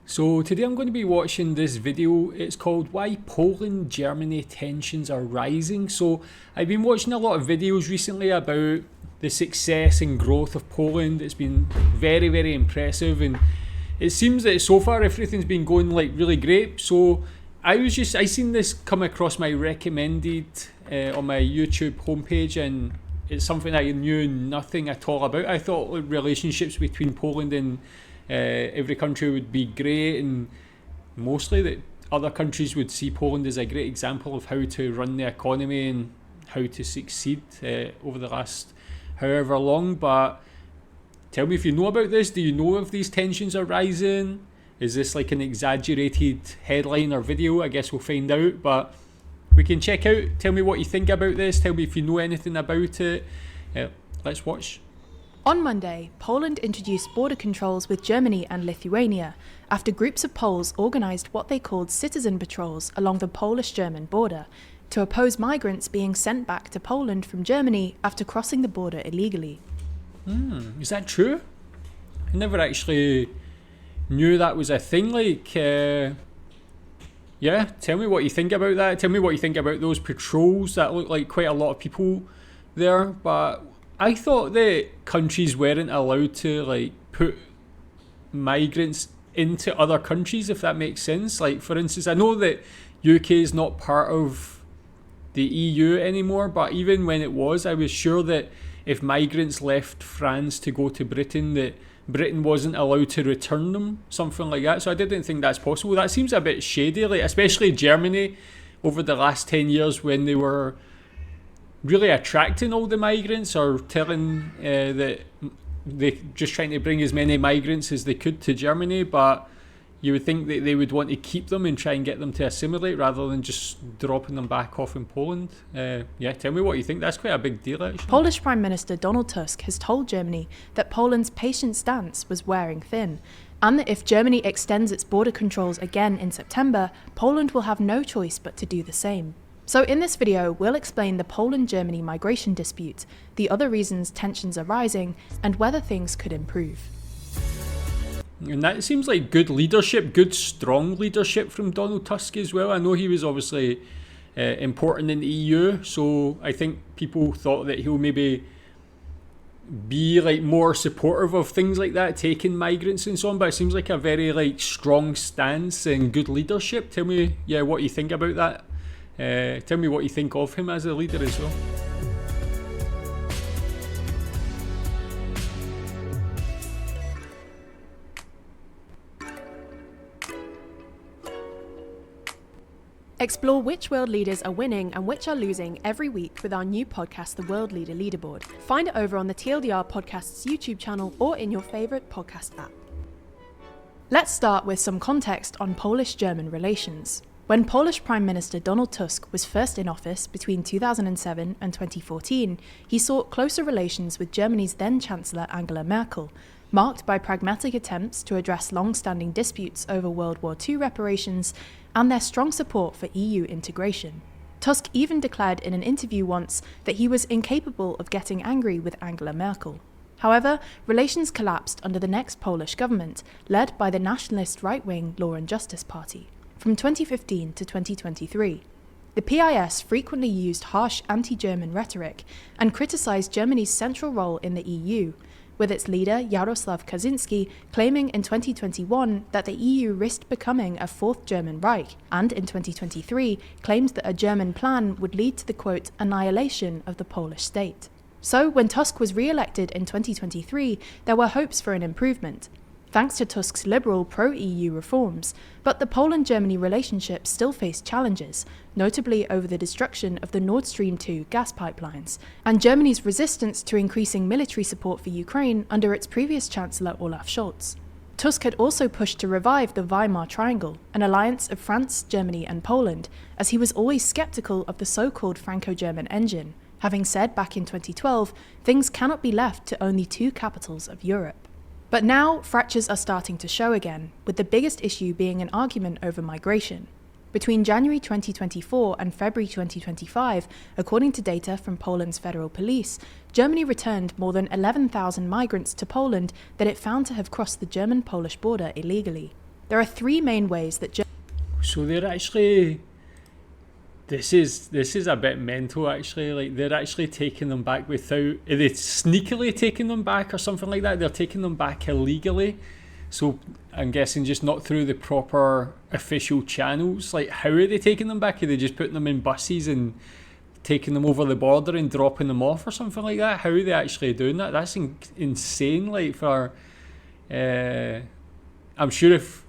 So today I'm going to be watching this video. It's called Why Poland-Germany Tensions Are Rising. So I've been watching a lot of videos recently about the success and growth of Poland. It's been very, very impressive, and it seems that so far everything's been going like really great. So I seen this come across my recommended on my YouTube homepage, and it's something I knew nothing at all about. I thought relationships between Poland and every country would be great, and mostly that other countries would see Poland as a great example of how to run the economy and how to succeed over the last however long. But tell me if you know about this. Do you know if these tensions are rising? Is this like an exaggerated headline or video? I guess we'll find out, but we can check out. Tell me what you think about this. Tell me if you know anything about it. Let's watch. On Monday, Poland introduced border controls with Germany and Lithuania after groups of Poles organised what they called citizen patrols along the Polish-German border to oppose migrants being sent back to Poland from Germany after crossing the border illegally. Is that true? I never actually knew that was a thing. Yeah, tell me what you think about that. Tell me what you think about those patrols. That look like quite a lot of people there, but I thought that countries weren't allowed to put migrants into other countries, if that makes sense. Like, for instance, I know that UK is not part of the EU anymore, but even when it was, I was sure that if migrants left France to go to Britain, that Britain wasn't allowed to return them, something like that. So I didn't think that's possible. That seems a bit shady, especially Germany over the last 10 years when they were really attracting all the migrants, or telling that they're just trying to bring as many migrants as they could to Germany. But you would think that they would want to keep them and try and get them to assimilate rather than just dropping them back off in Poland. Tell me what you think. That's quite a big deal, actually. Polish Prime Minister Donald Tusk has told Germany that Poland's patient stance was wearing thin, and that if Germany extends its border controls again in September, Poland will have no choice but to do the same. So in this video, we'll explain the Poland-Germany migration dispute, the other reasons tensions are rising, and whether things could improve. And that seems like good leadership, good strong leadership from Donald Tusk as well. I know he was obviously important in the EU, so I think people thought that he'll maybe be more supportive of things like that, taking migrants and so on, but it seems like a very strong stance and good leadership. Tell me what you think about that. Tell me what you think of him as a leader as well. Explore which world leaders are winning and which are losing every week with our new podcast, The World Leader Leaderboard. Find it over on the TLDR Podcast's YouTube channel or in your favourite podcast app. Let's start with some context on Polish-German relations. When Polish Prime Minister Donald Tusk was first in office between 2007 and 2014, he sought closer relations with Germany's then Chancellor Angela Merkel, marked by pragmatic attempts to address long-standing disputes over World War II reparations and their strong support for EU integration. Tusk even declared in an interview once that he was incapable of getting angry with Angela Merkel. However, relations collapsed under the next Polish government, led by the nationalist right-wing Law and Justice Party. From 2015 to 2023, the PIS frequently used harsh anti-German rhetoric and criticised Germany's central role in the EU, with its leader Jarosław Kaczynski claiming in 2021 that the EU risked becoming a fourth German Reich, and in 2023 claimed that a German plan would lead to the, quote, annihilation of the Polish state. So when Tusk was re-elected in 2023, there were hopes for an improvement, thanks to Tusk's liberal pro-EU reforms, but the Poland-Germany relationship still faced challenges, notably over the destruction of the Nord Stream 2 gas pipelines, and Germany's resistance to increasing military support for Ukraine under its previous Chancellor Olaf Scholz. Tusk had also pushed to revive the VHimar Triangle, an alliance of France, Germany and Poland, as he was always sceptical of the so-called Franco-German engine, having said back in 2012, things cannot be left to only two capitals of Europe. But now, fractures are starting to show again, with the biggest issue being an argument over migration. Between January 2024 and February 2025, according to data from Poland's federal police, Germany returned more than 11,000 migrants to Poland that it found to have crossed the German-Polish border illegally. There are three main ways that So they're actually... This is a bit mental, actually. Like, they're actually taking them back without... Are they sneakily taking them back or something like that? They're taking them back illegally. So I'm guessing just not through the proper official channels. Like, how are they taking them back? Are they just putting them in buses and taking them over the border and dropping them off or something like that? How are they actually doing that? That's insane. Like, for... I'm sure if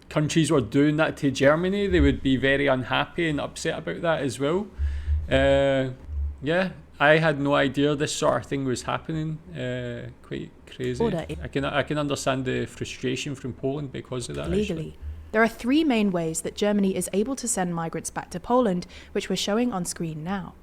countries were doing that to Germany, they would be very unhappy and upset about that as well. Yeah, I had no idea this sort of thing was happening. Quite crazy. I can understand the frustration from Poland because of that. Legally. There are three main ways that Germany is able to send migrants back to Poland, which we're showing on screen now.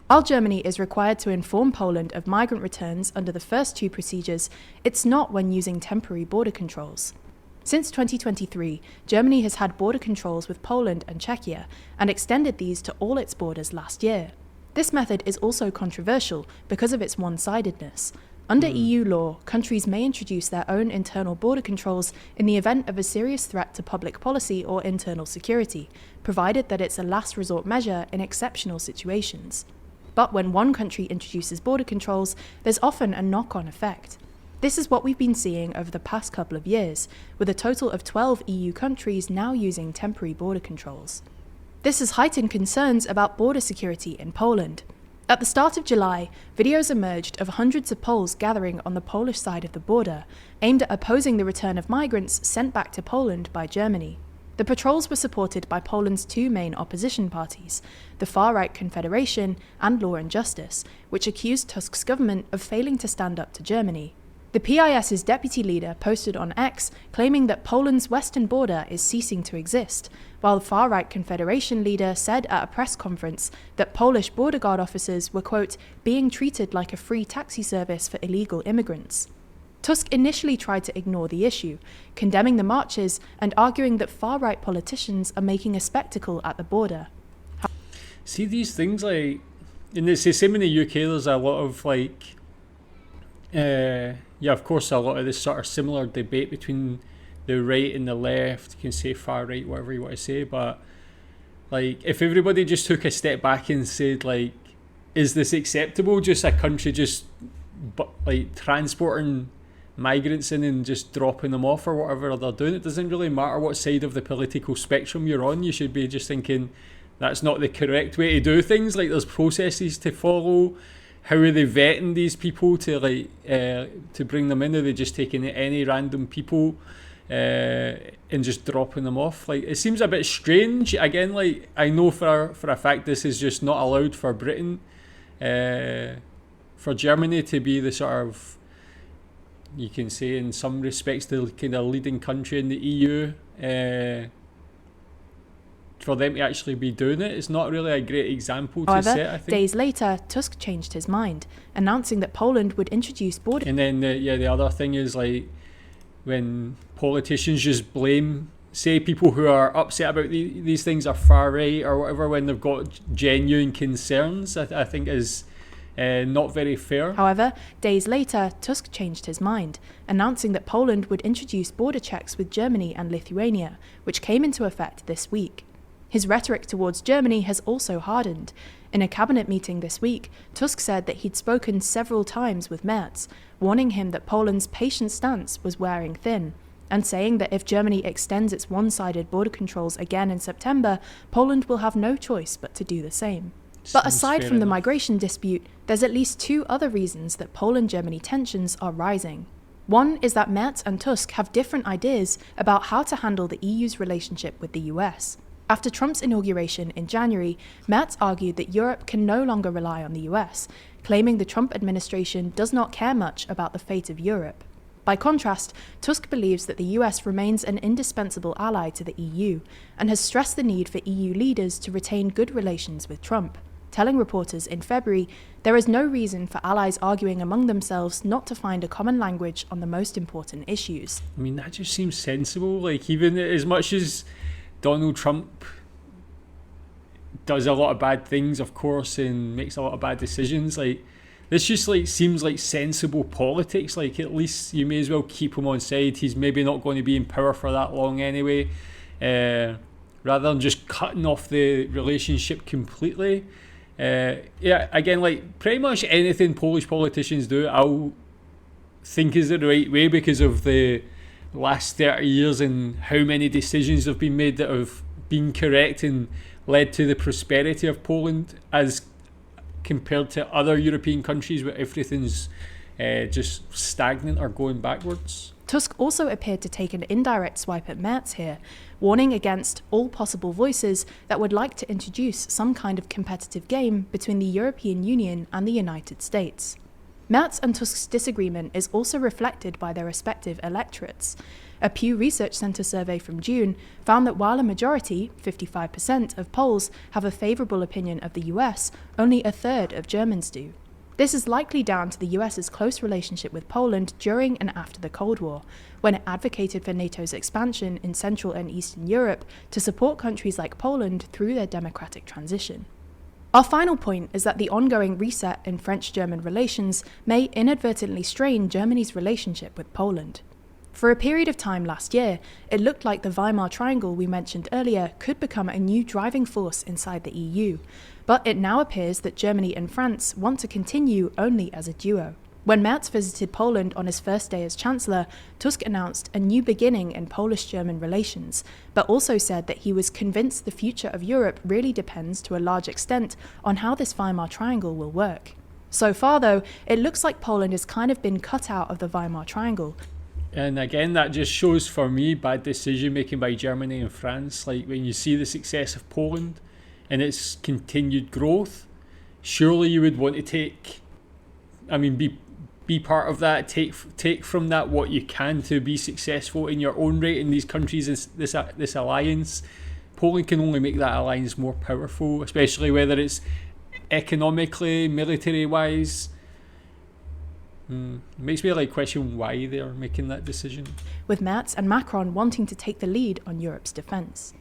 While Germany is required to inform Poland of migrant returns under the first two procedures, it's not when using temporary border controls. Since 2023, Germany has had border controls with Poland and Czechia and extended these to all its borders last year. This method is also controversial because of its one-sidedness. Under EU law, countries may introduce their own internal border controls in the event of a serious threat to public policy or internal security, provided that it's a last resort measure in exceptional situations. But when one country introduces border controls, there's often a knock-on effect. This is what we've been seeing over the past couple of years, with a total of 12 EU countries now using temporary border controls. This has heightened concerns about border security in Poland. At the start of July, videos emerged of hundreds of Poles gathering on the Polish side of the border, aimed at opposing the return of migrants sent back to Poland by Germany. The patrols were supported by Poland's two main opposition parties, the far-right Confederation and Law and Justice, which accused Tusk's government of failing to stand up to Germany. The PIS's deputy leader posted on X claiming that Poland's western border is ceasing to exist, while the far-right Confederation leader said at a press conference that Polish border guard officers were, quote, being treated like a free taxi service for illegal immigrants. Tusk initially tried to ignore the issue, condemning the marches and arguing that far-right politicians are making a spectacle at the border. See, these things, like, and it's the same in the UK, there's a lot of, like, yeah, of course, a lot of this sort of similar debate between the right and the left. You can say far right, whatever you want to say, but like, if everybody just took a step back and said, like, is this acceptable? Just a country just like transporting migrants in and just dropping them off or whatever they're doing. It doesn't really matter what side of the political spectrum you're on. You should be just thinking that's not the correct way to do things. Like, there's processes to follow. How are they vetting these people to, like, to bring them in? Are they just taking any random people and just dropping them off? Like, it seems a bit strange. Again, like, I know for a fact this is just not allowed for Britain. For Germany to be the sort of, you can say in some respects, the kind of leading country in the EU, for them to actually be doing it, it's not really a great example to set, I think. Days later, Tusk changed his mind, announcing that Poland would introduce border... And then, the other thing is, like, when politicians just say people who are upset about these things are far right or whatever, when they've got genuine concerns, I think is not very fair. However, days later, Tusk changed his mind, announcing that Poland would introduce border checks with Germany and Lithuania, which came into effect this week. His rhetoric towards Germany has also hardened. In a cabinet meeting this week, Tusk said that he'd spoken several times with Matts, warning him that Poland's patient stance was wearing thin, and saying that if Germany extends its one-sided border controls again in September, Poland will have no choice but to do the same. But aside from the migration dispute, there's at least two other reasons that Poland-Germany tensions are rising. One is that Merz and Tusk have different ideas about how to handle the EU's relationship with the US. After Trump's inauguration in January, Merz argued that Europe can no longer rely on the US, claiming the Trump administration does not care much about the fate of Europe. By contrast, Tusk believes that the US remains an indispensable ally to the EU and has stressed the need for EU leaders to retain good relations with Trump, telling reporters in February there is no reason for allies arguing among themselves not to find a common language on the most important issues. I mean, that just seems sensible. Like, even as much as Donald Trump does a lot of bad things, of course, and makes a lot of bad decisions, like, this just like seems like sensible politics. Like, at least you may as well keep him on side. He's maybe not going to be in power for that long anyway. Rather than just cutting off the relationship completely. Yeah, again, like pretty much anything Polish politicians do, I'll think is the right way because of the last 30 years and how many decisions have been made that have been correct and led to the prosperity of Poland as compared to other European countries where everything's just stagnant or going backwards. Tusk also appeared to take an indirect swipe at Merz here, warning against all possible voices that would like to introduce some kind of competitive game between the European Union and the United States. Merz and Tusk's disagreement is also reflected by their respective electorates. A Pew Research Centre survey from June found that while a majority, 55%, of Poles have a favourable opinion of the US, only a third of Germans do. This is likely down to the US's close relationship with Poland during and after the Cold War, when it advocated for NATO's expansion in Central and Eastern Europe to support countries like Poland through their democratic transition. Our final point is that the ongoing reset in French-German relations may inadvertently strain Germany's relationship with Poland. For a period of time last year, it looked like the VHimar Triangle we mentioned earlier could become a new driving force inside the EU, but it now appears that Germany and France want to continue only as a duo. When Merz visited Poland on his first day as Chancellor, Tusk announced a new beginning in Polish-German relations, but also said that he was convinced the future of Europe really depends to a large extent on how this VHimar Triangle will work. So far though, it looks like Poland has kind of been cut out of the VHimar Triangle. And again, that just shows for me bad decision making by Germany and France. Like, when you see the success of Poland and its continued growth, surely you would want to be part of that, take from that what you can to be successful in your own right in these countries, this alliance. Poland can only make that alliance more powerful, especially whether it's economically, military wise. Makes me question why they're making that decision. With Merz and Macron wanting to take the lead on Europe's defence.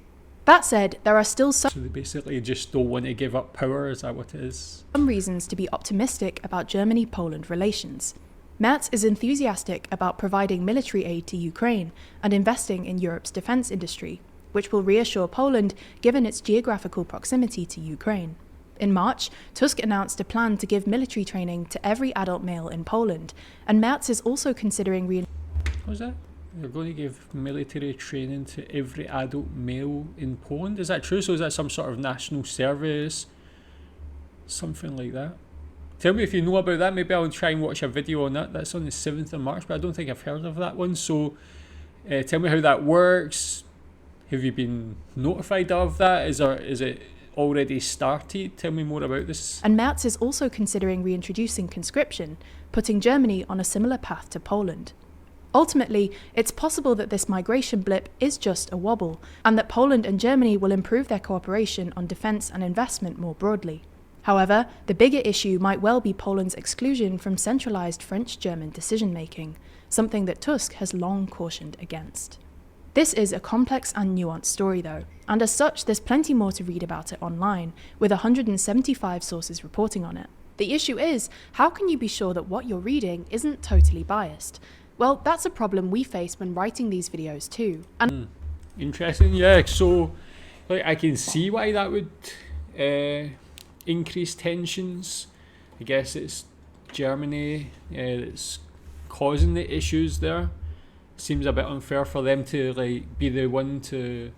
That said, there are still So they basically just don't want to give up power, is that what it is? Some reasons to be optimistic about Germany-Poland relations. Merz is enthusiastic about providing military aid to Ukraine and investing in Europe's defence industry, which will reassure Poland given its geographical proximity to Ukraine. In March, Tusk announced a plan to give military training to every adult male in Poland, and Merz is also considering What was that? They're going to give military training to every adult male in Poland? Is that true? So is that some sort of national service? Something like that? Tell me if you know about that. Maybe I'll try and watch a video on that. That's on the 7th of March, but I don't think I've heard of that one. So tell me how that works. Have you been notified of that? Is it already started? Tell me more about this. And Merz is also considering reintroducing conscription, putting Germany on a similar path to Poland. Ultimately, it's possible that this migration blip is just a wobble, and that Poland and Germany will improve their cooperation on defence and investment more broadly. However, the bigger issue might well be Poland's exclusion from centralised French-German decision-making, something that Tusk has long cautioned against. This is a complex and nuanced story though, and as such there's plenty more to read about it online, with 175 sources reporting on it. The issue is, how can you be sure that what you're reading isn't totally biased? Well, that's a problem we face when writing these videos too. And Interesting, yeah. So I can see why that would increase tensions. I guess it's Germany that's causing the issues there. Seems a bit unfair for them to be the one to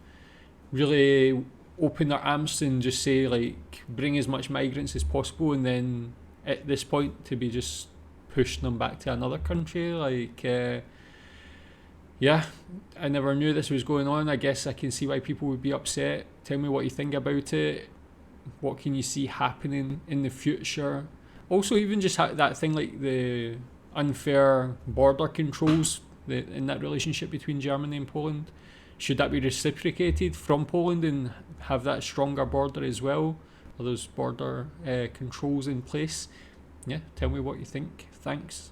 really open their arms and just say bring as much migrants as possible, and then at this point to be just pushing them back to another country. Yeah, I never knew this was going on. I guess I can see why people would be upset. Tell me what you think about it. What can you see happening in the future? Also, even just that thing like the unfair border controls in that relationship between Germany and Poland. Should that be reciprocated from Poland and have that stronger border as well? Are those border controls in place? Yeah, tell me what you think. Thanks.